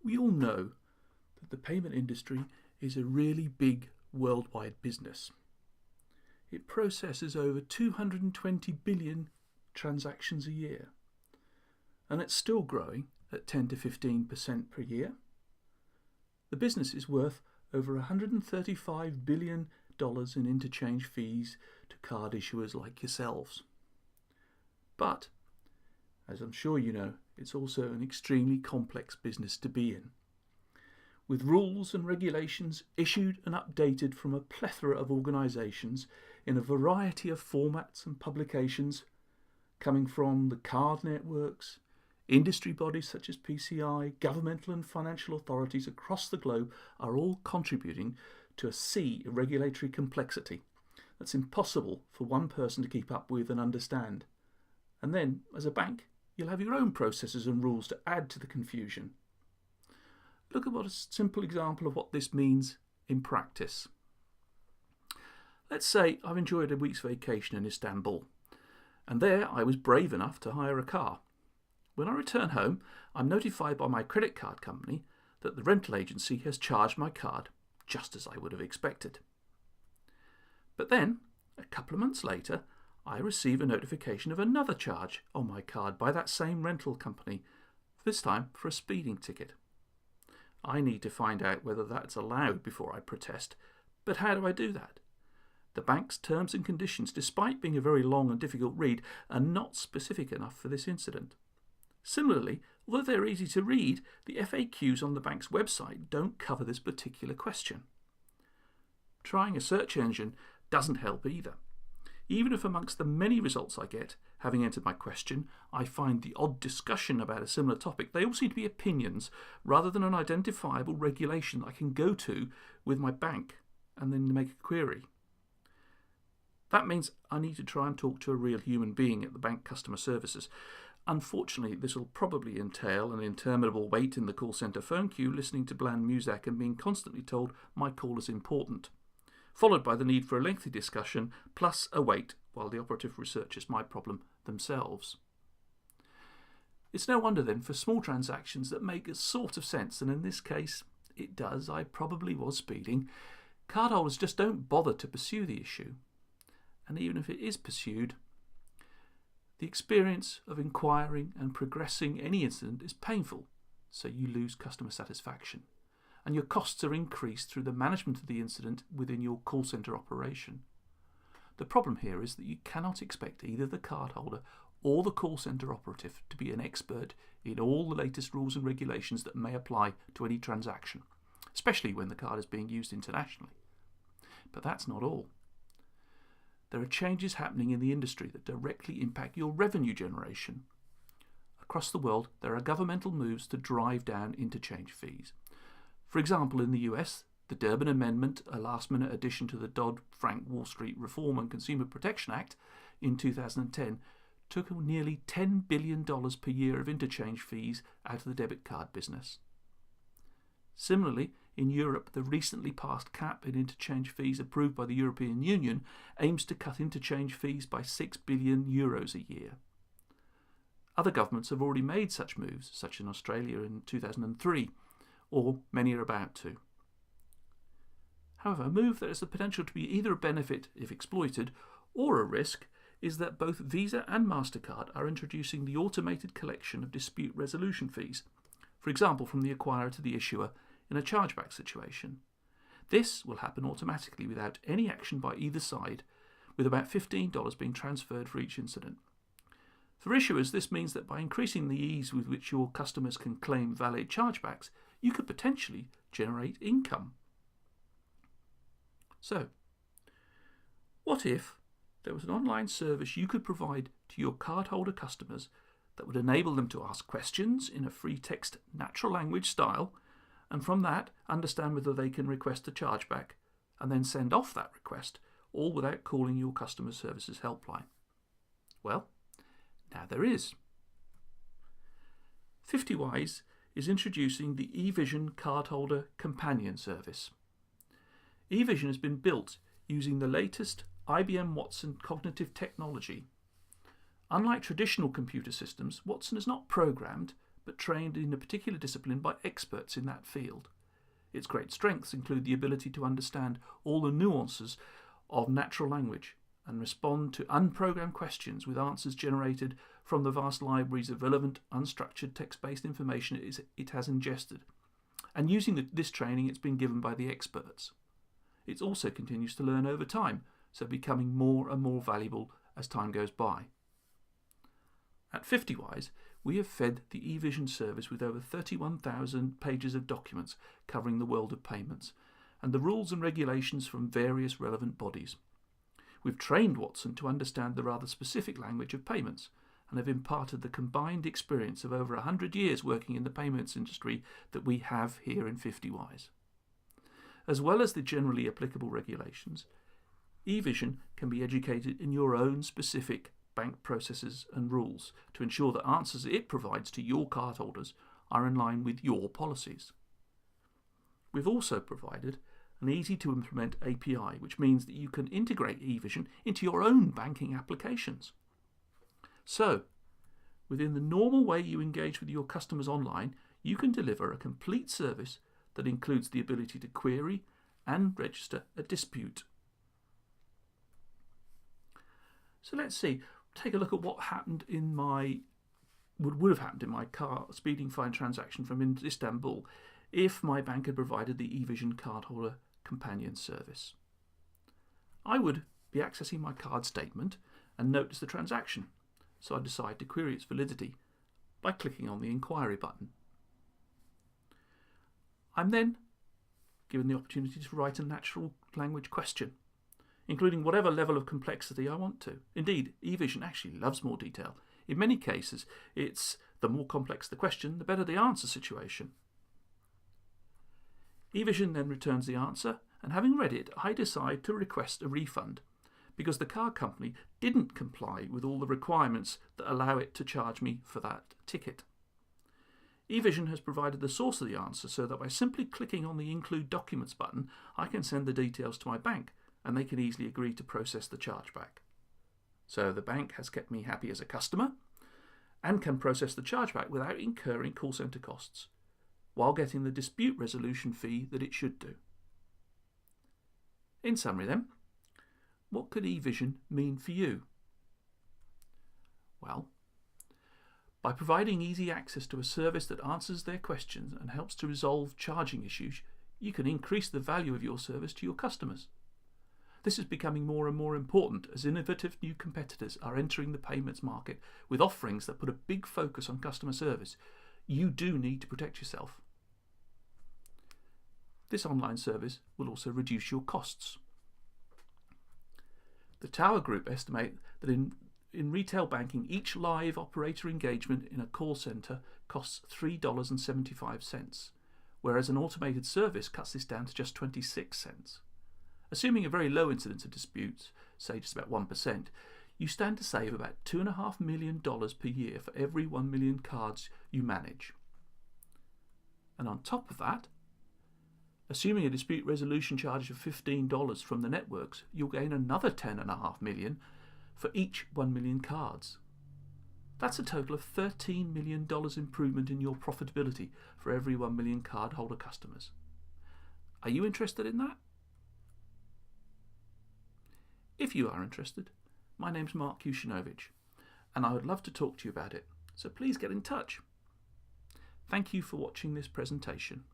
We all know that the payment industry is a really big worldwide business. It processes over 220 billion transactions a year, and it's still growing at 10 to 15% per year. The business is worth over $135 billion in interchange fees to card issuers like yourselves. But, as I'm sure you know, it's also an extremely complex business to be in, with rules and regulations issued and updated from a plethora of organisations in a variety of formats and publications, coming from the card networks, industry bodies such as PCI, governmental and financial authorities across the globe are all contributing to a sea of regulatory complexity that's impossible for one person to keep up with and understand. And then, as a bank, you'll have your own processes and rules to add to the confusion. Look at what a simple example of what this means in practice. Let's say I've enjoyed a week's vacation in Istanbul, and there I was brave enough to hire a car. When I return home, I'm notified by my credit card company that the rental agency has charged my card, just as I would have expected. But then, a couple of months later, I receive a notification of another charge on my card by that same rental company, this time for a speeding ticket. I need to find out whether that's allowed before I protest, but how do I do that? The bank's terms and conditions, despite being a very long and difficult read, are not specific enough for this incident. Similarly, although they're easy to read, the FAQs on the bank's website don't cover this particular question. Trying a search engine doesn't help either. Even if amongst the many results I get, having entered my question, I find the odd discussion about a similar topic, they all seem to be opinions rather than an identifiable regulation that I can go to with my bank and then make a query. That means I need to try and talk to a real human being at the bank customer services. Unfortunately, this will probably entail an interminable wait in the call centre phone queue, listening to bland music and being constantly told my call is important, followed by the need for a lengthy discussion, plus a wait while the operative researches my problem themselves. It's no wonder then for small transactions that make a sort of sense, and in this case it does, I probably was speeding, cardholders just don't bother to pursue the issue. And even if it is pursued, the experience of inquiring and progressing any incident is painful, so you lose customer satisfaction, and your costs are increased through the management of the incident within your call centre operation. The problem here is that you cannot expect either the cardholder or the call centre operative to be an expert in all the latest rules and regulations that may apply to any transaction, especially when the card is being used internationally. But that's not all. There are changes happening in the industry that directly impact your revenue generation. Across the world, there are governmental moves to drive down interchange fees. For example, in the US, the Durbin Amendment, a last-minute addition to the Dodd-Frank Wall Street Reform and Consumer Protection Act in 2010, took nearly $10 billion per year of interchange fees out of the debit card business. Similarly, in Europe, the recently passed cap in interchange fees approved by the European Union aims to cut interchange fees by €6 billion a year. Other governments have already made such moves, such as in Australia in 2003, or many are about to. However, a move that has the potential to be either a benefit if exploited or a risk is that both Visa and MasterCard are introducing the automated collection of dispute resolution fees, for example from the acquirer to the issuer in a chargeback situation. This will happen automatically without any action by either side, with about $15 being transferred for each incident. For issuers, this means that by increasing the ease with which your customers can claim valid chargebacks, you could potentially generate income. So, what if there was an online service you could provide to your cardholder customers that would enable them to ask questions in a free text natural language style, and from that understand whether they can request a chargeback, and then send off that request, all without calling your customer services helpline? Well, now there is. 50Wise is introducing the eVision Cardholder Companion Service. eVision has been built using the latest IBM Watson cognitive technology. Unlike traditional computer systems, Watson is not programmed, but trained in a particular discipline by experts in that field. Its great strengths include the ability to understand all the nuances of natural language and respond to unprogrammed questions with answers generated from the vast libraries of relevant, unstructured text-based information it has ingested. And using this training, it's been given by the experts. It also continues to learn over time, so becoming more and more valuable as time goes by. At 50Wise, we have fed the eVision service with over 31,000 pages of documents covering the world of payments and the rules and regulations from various relevant bodies. We've trained Watson to understand the rather specific language of payments and have imparted the combined experience of over 100 years working in the payments industry that we have here in 50Wise. As well as the generally applicable regulations, eVision can be educated in your own specific bank processes and rules to ensure that answers it provides to your cardholders are in line with your policies. We've also provided an easy-to-implement API, which means that you can integrate eVision into your own banking applications. So, within the normal way you engage with your customers online, you can deliver a complete service that includes the ability to query and register a dispute. So let's see, take a look at what happened in would have happened in my car speeding fine transaction from Istanbul if my bank had provided the eVision cardholder companion service. I would be accessing my card statement and notice the transaction, so I decide to query its validity by clicking on the inquiry button. I'm then given the opportunity to write a natural language question, including whatever level of complexity I want to. Indeed, eVision actually loves more detail. In many cases, it's the more complex the question, the better the answer situation. eVision then returns the answer, and having read it, I decide to request a refund because the car company didn't comply with all the requirements that allow it to charge me for that ticket. eVision has provided the source of the answer so that by simply clicking on the Include Documents button, I can send the details to my bank and they can easily agree to process the chargeback. So the bank has kept me happy as a customer and can process the chargeback without incurring call centre costs, while getting the dispute resolution fee that it should do. In summary then, what could eVision mean for you? Well, by providing easy access to a service that answers their questions and helps to resolve charging issues, you can increase the value of your service to your customers. This is becoming more and more important as innovative new competitors are entering the payments market with offerings that put a big focus on customer service. You do need to protect yourself. This online service will also reduce your costs. The Tower Group estimate that in retail banking, each live operator engagement in a call centre costs $3.75, whereas an automated service cuts this down to just 26 cents. Assuming a very low incidence of disputes, say just about 1%, you stand to save about $2.5 million per year for every 1 million cards you manage. And on top of that, assuming a dispute resolution charge of $15 from the networks, you'll gain another $10.5 million for each 1 million cards. That's a total of $13 million improvement in your profitability for every 1 million cardholder customers. Are you interested in that? If you are interested, my name's Mark Kusinovich, and I would love to talk to you about it, so please get in touch. Thank you for watching this presentation.